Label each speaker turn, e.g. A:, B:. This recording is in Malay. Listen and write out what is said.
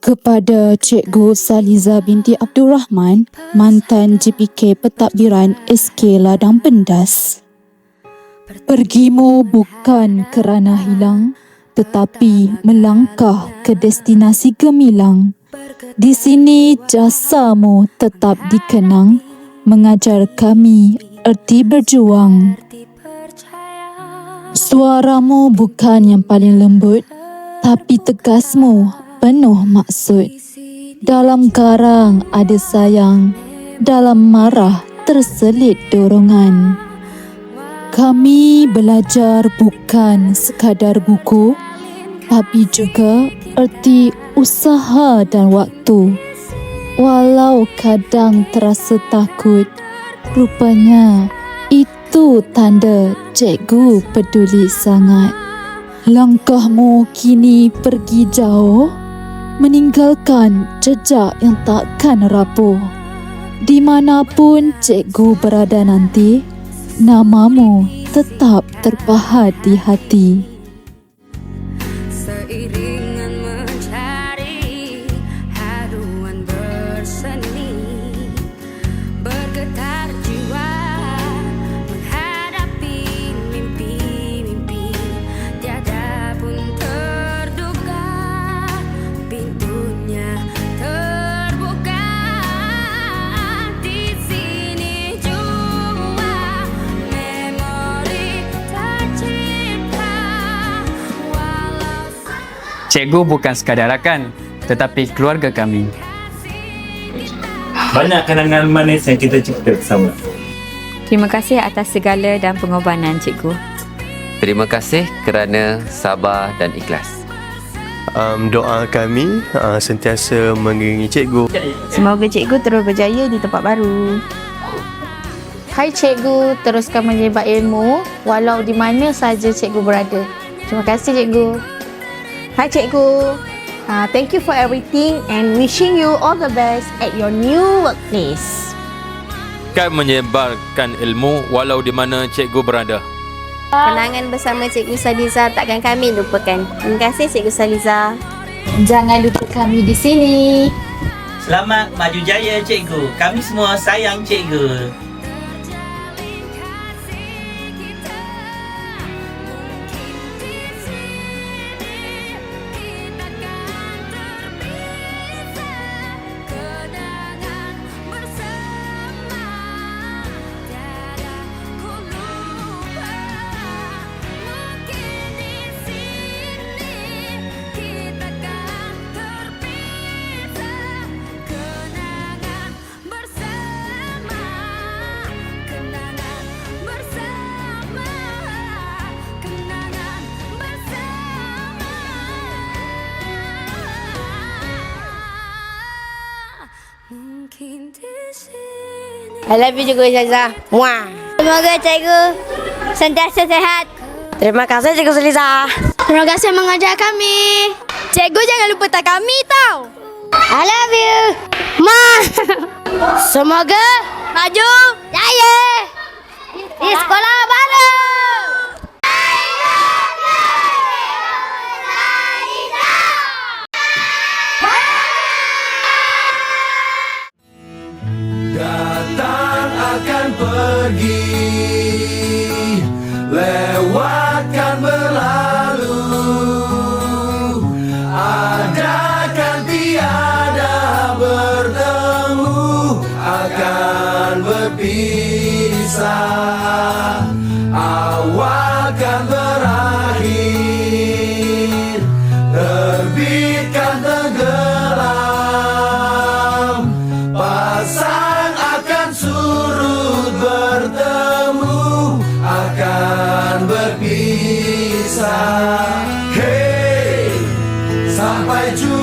A: Kepada Cikgu Saliza binti Abdul Rahman, mantan JPK Pentadbiran SK Ladang Pendas. Pergimu bukan kerana hilang, tetapi melangkah ke destinasi gemilang. Di sini jasamu tetap dikenang, mengajar kami erti berjuang. Suaramu bukan yang paling lembut, tapi tegasmu penuh maksud. Dalam garang ada sayang, dalam marah terselit dorongan. Kami belajar bukan sekadar buku, tapi juga erti usaha dan waktu. Walau kadang terasa takut, rupanya itu tanda cikgu peduli sangat. Langkahmu kini pergi jauh, meninggalkan jejak yang takkan rapuh. Di manapun cikgu berada nanti, namamu tetap terpahat di hati.
B: Seiringan mencari haruan berseni, bergetar jiwa menghadapi mimpi-mimpi. Tiada pun terduga pintunya terbuka. Di sini jua memori tercipta. Walau
C: Cikgu bukan sekadar rakan, tetapi keluarga kami.
D: Banyak kenangan manis yang kita cipta bersama.
E: Terima kasih atas segala dan pengorbanan cikgu.
F: Terima kasih kerana sabar dan ikhlas.
G: Doa kami sentiasa mengiringi cikgu.
H: Semoga cikgu terus berjaya di tempat baru. Hai cikgu, teruskan menyebar ilmu walau di mana saja cikgu berada. Terima kasih cikgu. Hai cikgu, thank you for everything and wishing you all the best at your new workplace.
I: Kan menyebarkan ilmu walau di mana cikgu berada.
J: Kenangan bersama Cikgu Saliza takkan kami lupakan. Terima kasih Cikgu Saliza.
H: Jangan lupa kami di sini.
D: Selamat maju jaya cikgu. Kami semua sayang cikgu.
J: I love you Cikgu Saliza. Muah. Semoga cikgu sentiasa sehat. Terima kasih Cikgu Saliza.
H: Terima kasih mengajar kami. Cikgu jangan lupa tak kami tau.
J: I love you. Ma.
H: Semoga
J: Maju jaya di sekolah baru.
K: Datang akan pergi, lewatkan berlalu. Ada kan tiada bertemu, akan berpisah. Awal kan berakhir, terbit kan tenggelam. Pasang akan surut, bertemu akan berpisah. Hey, sampai jumpa.